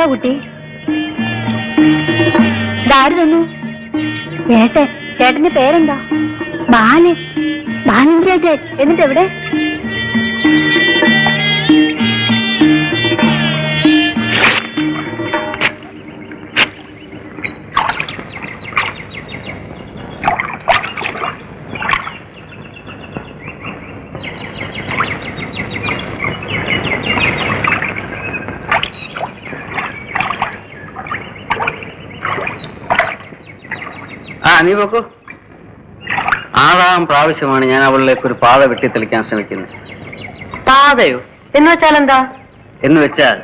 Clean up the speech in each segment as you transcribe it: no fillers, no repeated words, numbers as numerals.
എന്താ കുട്ടി? ഇതാര് തന്നു? ചേട്ടന്റെ പേരെന്താ? ബാലൻ. ബാലൻ ചേട്ടൻ. എന്നിട്ട് എവിടെ? നീ നോക്കൂ. 6ാം പ്രാവശ്യമാണ് ഞാൻ അവളിലേക്ക് ഒരു പാത വെട്ടിത്തെളിക്കാൻ ശ്രമിക്കുന്നത്. പാതയോ എന്ന് വെച്ചാൽ എന്താ? എന്ന് വെച്ചാൽ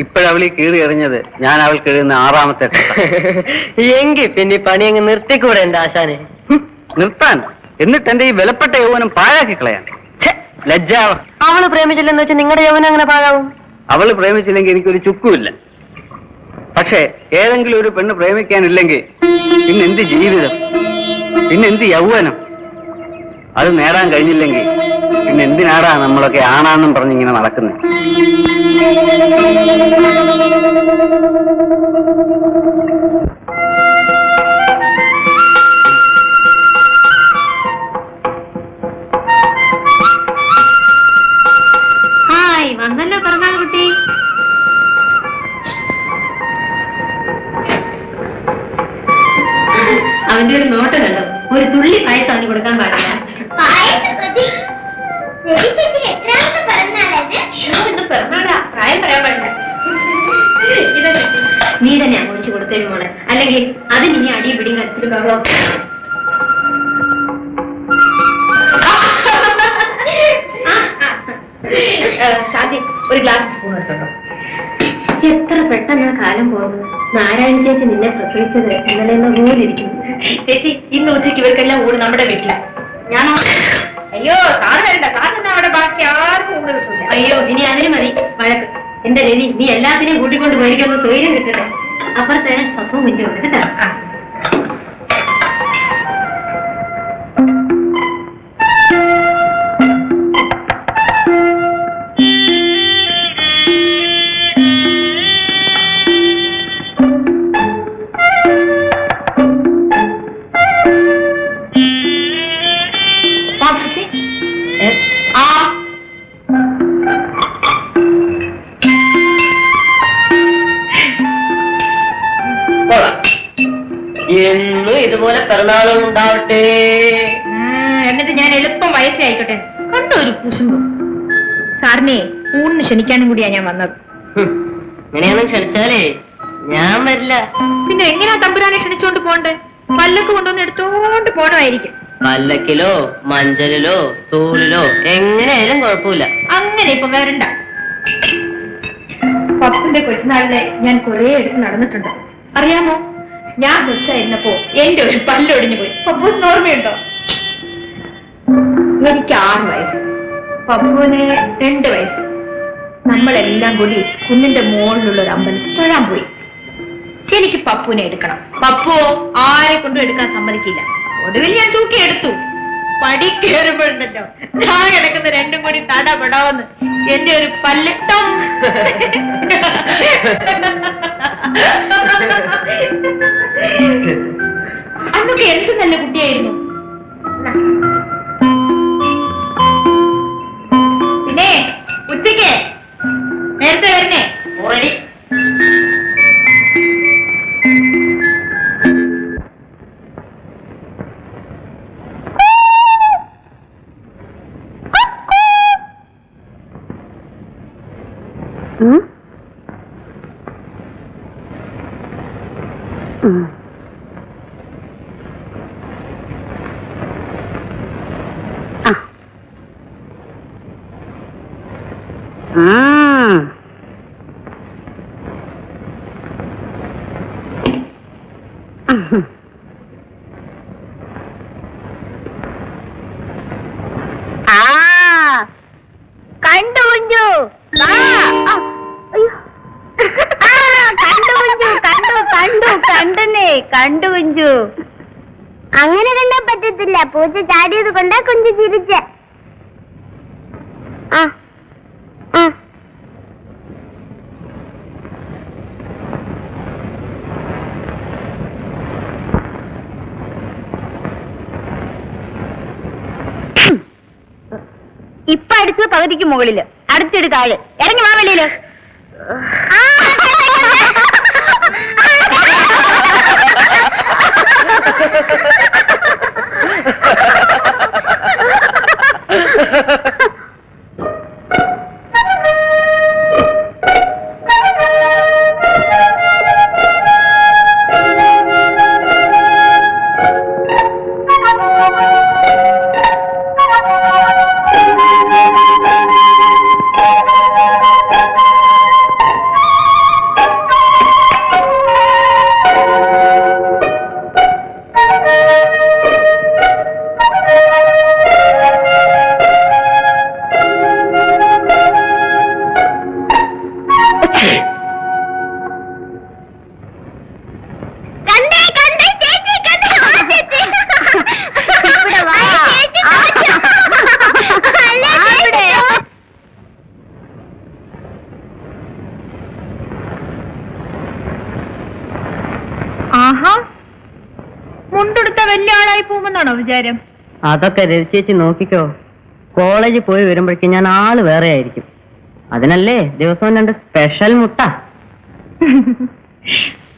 ഇപ്പോഴവളീ കീറി എറിഞ്ഞത് ഞാൻ അവൾക്ക് എഴുതുന്ന 6ാമത്തെ എങ്കിൽ പിന്നെ പണി അങ്ങ് നിർത്തിക്കൂടെ എന്റെ ആശാനെ? നിർത്താൻ? എന്നിട്ട് എന്റെ ഈ വിലപ്പെട്ട യൗവനം പാഴാക്കി കളയാൻ ലജ്ജാവ. അവള് പ്രേമിച്ചില്ലെന്ന് വെച്ചാൽ നിങ്ങളുടെ യൗവനം അങ്ങനെ പാഴാവും? അവള് പ്രേമിച്ചില്ലെങ്കിൽ എനിക്കൊരു ചുക്കുമില്ല. പക്ഷേ ഏതെങ്കിലും ഒരു പെണ്ണ് പ്രേമിക്കാനില്ലെങ്കിൽ പിന്നെന്ത് ജീവിതം, പിന്നെന്ത് യൗവനം? അത് നേടാൻ കഴിഞ്ഞില്ലെങ്കിൽ പിന്നെ എന്തിനാടാ നമ്മളൊക്കെ ആണാന്നും പറഞ്ഞിങ്ങനെ നടക്കുന്നത്? ഹായ്, വന്നല്ലോ പിറന്നാൾ കുട്ടി. അവന്റെ ഒരു നോട്ടം കണ്ടോ? ഒരു തുള്ളി പായസം അവന് കൊടുക്കാൻ പാടില്ല. പിറന്നാളാ, പ്രായം പറയാൻ പാടില്ല. നീ തന്നെ അങ്ങോട്ട് കൊടുത്തരും മോളെ, അല്ലെങ്കിൽ അതിന് ഇനി അടിയും പിടിയും കത്തിരി ബഹളം. സാധ്യ ഒരു ഗ്ലാസ് സ്പൂൺ എടുത്തോട്ടോ. എത്ര പെട്ടെന്ന് കാലം പോകുന്നു. നാരായണ ചേച്ചി നിന്നെ പ്രസവിച്ചത് ഇന്നലെ പോലെ ഇരിക്കുന്നു. ചേച്ചി, ഇന്ന് ഉച്ചയ്ക്ക് ഇവർക്കെല്ലാം ഊണ് നമ്മുടെ വീട്ടില. ഞാനോ? അയ്യോ, സാറ് വരണ്ട. സാറിന് അവിടെ ബാക്കി ആർക്കും ഊണ് കിട്ടില്ല. അയ്യോ, ഇനി അതിന് മതി വഴക്ക്. എന്റെ രവി, നീ എല്ലാത്തിനെയും കൂട്ടിക്കൊണ്ട് മേടിക്കുന്നു. സ്വൈര്യം കിട്ടട്ടെ. അപ്പുറത്തെ സ്വന്തം മുന്നേ ഉണ്ട് കേട്ടോ. എന്നും ഇതുപോലെ പിറന്നാളുകൾ ഉണ്ടാവട്ടെ. എന്നിട്ട് ഞാൻ എളുപ്പം വയസ്സായിക്കോട്ടെ. കണ്ടോ ഒരു കുശുമ്പ്. സാറിനെ ഊണിന് ക്ഷണിക്കാനും കൂടിയാ ഞാൻ വന്നത്. ഇങ്ങനെയൊന്നും ക്ഷണിച്ചാലേ ഞാൻ വരില്ല. പിന്നെ എങ്ങനെയാ തമ്പുരാനെ ക്ഷണിച്ചോണ്ട് പോണ്ടേ? പല്ലക്ക് കൊണ്ടുവന്ന് എടുത്തോണ്ട് പോണമായിരിക്കും. പല്ലക്കിലോ മഞ്ചലിലോ തൂളിലോ എങ്ങനെയായാലും കുഴപ്പമില്ല. അങ്ങനെ ഇപ്പൊ വരണ്ട. പപ്പന്റെ കൊച്ചുനാളിലെ ഞാൻ കുറെ എടുത്ത് നടന്നിട്ടുണ്ട്. അറിയാമോ, ഞാൻ കൊച്ചായിരുന്നപ്പോ എന്റെ ഒരു പല്ലൊടിഞ്ഞു പോയി. പപ്പൂസിന് ഓർമ്മയുണ്ടോ? എനിക്ക് 6 വയസ്സ്, പപ്പുവിന് 2 വയസ്സ്. നമ്മളെല്ലാം കൂടി കുന്നിന്റെ മുകളിലുള്ള ഒരു അമ്പലത്തിൽ തൊഴാൻ പോയി. എനിക്ക് പപ്പുവിനെ എടുക്കണം. പപ്പുവോ ആരെ കൊണ്ടും എടുക്കാൻ സമ്മതിക്കില്ല. ഒടുവിൽ ഞാൻ തൂക്കി എടുത്തു. പടി കയറുമ്പോഴുണ്ടല്ലോ ഞാൻ കിടക്കുന്ന 2ഉം കൂടി തടപെടാവെന്ന് എന്റെ ഒരു പല്ലട്ടം. അന്നൊക്കെ എന്ത് നല്ല കുട്ടിയായിരുന്നു. പിന്നെ ഉച്ചയ്ക്ക് നേരത്തെ വരണേ. ഓൾറെഡി കണ്ടു കുഞ്ചു, കണ്ടു കണ്ടു കുഞ്ചു. അങ്ങനെ കണ്ടാ പറ്റത്തില്ല. പൂച്ച ചാടിയത് കൊണ്ടാ കുഞ്ചു ചിരിച്ച. അടിച്ചത് പകുതിക്ക് മുകളില്, അടുത്തിട് താഴെ. ഇറങ്ങി വാ വെളിയില്. മുണ്ടെടുത്ത വലിയ ആളായി പോകുമെന്നാണോ വിചാരം? അതൊക്കെ രചിച്ചേച്ചി നോക്കിക്കോ. കോളേജിൽ പോയി വരുമ്പോഴേക്കും ഞാൻ ആള് വേറെ ആയിരിക്കും. അതിനല്ലേ ദിവസവും 2 സ്പെഷ്യൽ മുട്ട.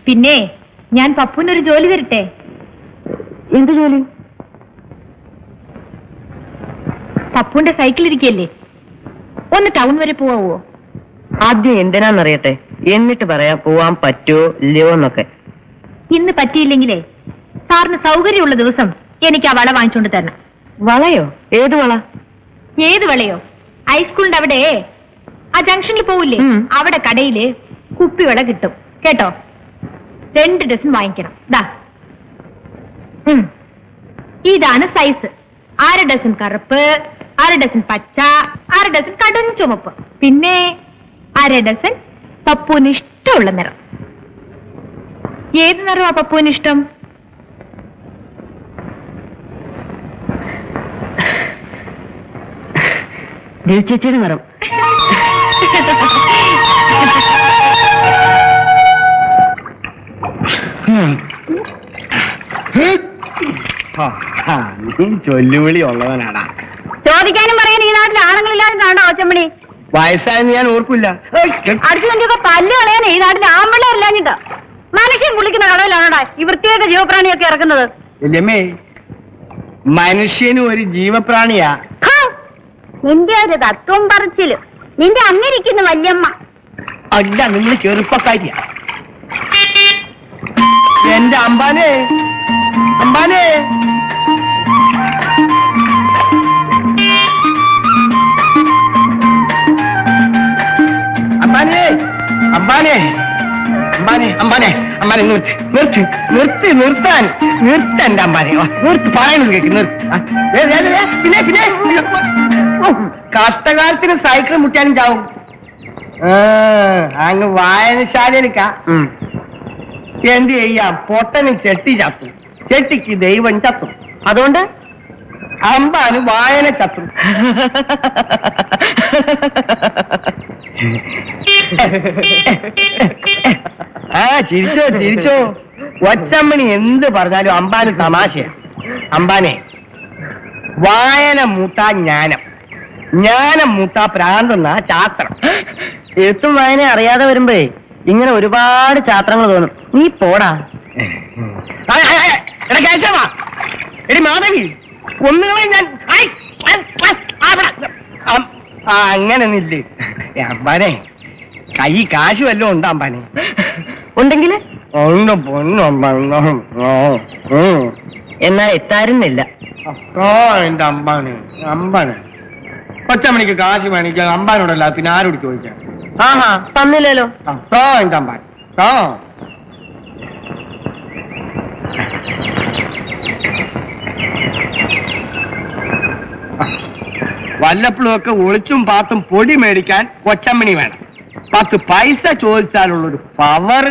പിന്നെ ഞാൻ പപ്പുവിനൊരു ജോലി തരട്ടെ. എന്ത് ജോലി? പപ്പുവിന്റെ സൈക്കിൾ ഇരിക്കല്ലേ, ഒന്ന് ടൗൺ വരെ പോവാവോ? ആദ്യം എന്തിനാന്നറിയട്ടെ, എന്നിട്ട് പറയാം പോവാൻ പറ്റുമോ ഇല്ലയോ എന്നൊക്കെ. ഇന്ന് പറ്റിയില്ലെങ്കിലേ സാറിന് സൗകര്യമുള്ള ദിവസം എനിക്ക് ആ വള വാങ്ങിച്ചോണ്ട് തരണം. വളയോ? ഏത് വള? ഏത് വളയോ? ഹൈസ്കൂളിന്റെ അവിടെ ആ ജംഗ്ഷനിൽ പോവില്ലേ, അവിടെ കടയില് കുപ്പിവള കിട്ടും കേട്ടോ. 2 ഡസൻ വാങ്ങിക്കണം. ദാ ഇതാണ് സൈസ്. 1/2 ഡസൻ കറുപ്പ്, 1/2 ഡസൻ പച്ച, 1/2 ഡസൻ കടും ചുമപ്പ്, പിന്നെ 1/2 ഡസൻ പപ്പുവിന് ഇഷ്ടമുള്ള നിറം. ഏത് നിറമാ പപ്പുവിന് ഇഷ്ടം? ചേച്ചിയുടെ നിറം. നീ ചൊല്ലുവിളി ഉള്ളവനാടാ. ചോദിക്കാനും പറയാൻ ഈ നാട്ടിൽ ആണുങ്ങളില്ലാണ്ടാണോ ഒച്ചമണി? വയസ്സായെന്ന് ഞാൻ ഓർക്കില്ല. അടുത്ത് വേണ്ടിയൊക്കെ പല്ല് കളയാൻ ഈ നാട്ടിൽ ആമ്പിള്ളേരില്ലാഞ്ഞിട്ടാ. മനുഷ്യൻ കുളിക്കുന്ന കടവിലാണോടാ ഈ വൃത്തിയായിട്ട ജീവപ്രാണിയൊക്കെ ഇറക്കുന്നത്? വല്യമ്മേ, മനുഷ്യനും ഒരു ജീവപ്രാണിയാ. നിന്റെ ഒരു തത്വം പറിച്ചില്. നിന്റെ അങ്ങിരിക്കുന്ന വല്യമ്മ. അല്ല, നിങ്ങൾ ചെറുപ്പക്കാരിയാ. എന്റെ അമ്പാനെ, അമ്പാനെ, അമ്പാനെ, അമ്പാനെ, അമ്പാനെ, അമ്പാനെ, അമ്പാനെ, നിർത്ത്, നിർത്ത്, നിർത്താൻ, നിർത്തന്റെ അമ്പാനെ, നിർത്ത്, പറയുന്നത് കേക്ക്, നിർത്ത്. പിന്നെ കഷ്ടകാലത്തിന് സൈക്കിൾ മുറ്റാനും ചാവും. അങ്ങ് വായനശാലയിലേക്കാ. എന്ത് ചെയ്യാം, പൊട്ടന് ചെട്ടി ചത്തും, ചെട്ടിക്ക് ദൈവം ചത്തും. അതുകൊണ്ട് അമ്പാന് വായന ചത്തും. ചിരിച്ചോ ചിരിച്ചോ. ഒച്ചമ്മണി എന്ത് പറഞ്ഞാലും അമ്പാന് തമാശയാ. അമ്പാനെ, വായന മൂട്ടാ ജ്ഞാനം, ജ്ഞാനം മൂട്ടാ പ്രാന്തെന്നാ ശാസ്ത്രം. എഴുത്തും വായന അറിയാതെ വരുമ്പോഴേ ഇങ്ങനെ ഒരുപാട് ചാത്രങ്ങൾ തോന്നും. നീ പോടാ. എടി മാധവി, ഒന്നുകളെ ഞാൻ അങ്ങനെ നില്ലേ. അമ്പാനെ, കൈ കാശ് വല്ലതും ഉണ്ടോ അമ്പാനെ? ഉണ്ടെങ്കിൽ ഉണ്ട് പൊന്നമ്പാ. എന്നാ എത്താരുന്നില്ല. എന്റെ അമ്പാനെ, അമ്പാനെ, കൊച്ചമ്മണിക്ക് കാശ് മേടിക്കാൻ അമ്പാനോടല്ല, പിന്നെ ആരോട് ചോദിക്കാം? ആഹാ, തന്നില്ലല്ലോ. എന്റെ അമ്പാൻ വല്ലപ്പോഴും ഒക്കെ ഒളിച്ചും പാത്തും പൊടി മേടിക്കാൻ കൊച്ചമ്മണി വേണം. 10 പൈസ ചോദിച്ചാലുള്ളൊരു പവർ.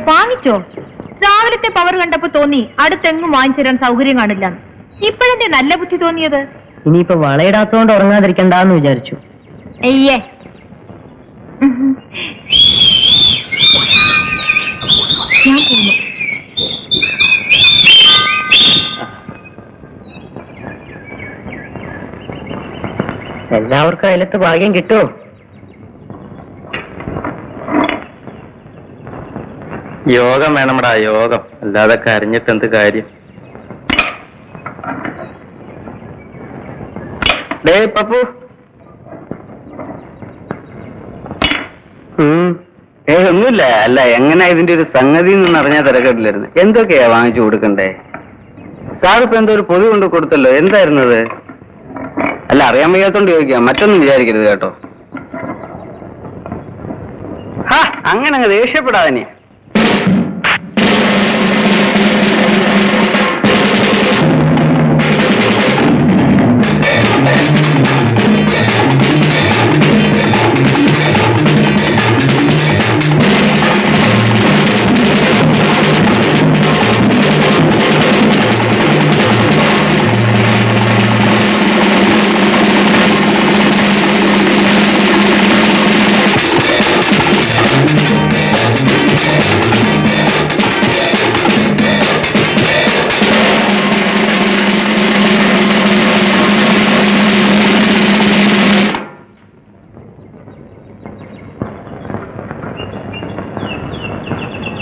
വാങ്ങിച്ചോ? രാവിലത്തെ പവർ കണ്ടപ്പോ തോന്നി അടുത്തെങ്ങും വാങ്ങിച്ചു തരാൻ സൗകര്യം കാണില്ല. ഇപ്പോഴെന്തേ നല്ല ബുദ്ധി തോന്നിയത്? ഇനിയിപ്പോ വളയിടാത്തോണ്ട് ഉറങ്ങാതിരിക്കണ്ടെന്ന് വിചാരിച്ചു. അയ്യേ ഞാൻ പോകുന്നു. എല്ലാവർക്കും അതിലത്ത് ഭാഗ്യം കിട്ടുമോ? യോഗം വേണമടാ, യോഗം. അല്ലാതെ കരഞ്ഞിട്ട് എന്ത് കാര്യം? ഡേ പപ്പു. ഒന്നുമില്ല. അല്ല, എങ്ങനെ ഇതിന്റെ ഒരു സംഗതി എന്ന് അറിഞ്ഞാൽ തിരക്കിട്ടില്ലായിരുന്നു. എന്തൊക്കെയാ വാങ്ങിച്ചു കൊടുക്കണ്ടേ? സാറിപ്പോ എന്തോ ഒരു പൊതി കൊണ്ട് കൊടുത്തല്ലോ, എന്തായിരുന്നത്? അല്ല, അറിയാൻ വയ്യാത്തോണ്ട് ചോദിക്കാം, മറ്റൊന്നും വിചാരിക്കരുത് കേട്ടോ. അങ്ങനെ അങ്ങ് ദേഷ്യപ്പെടാതെ.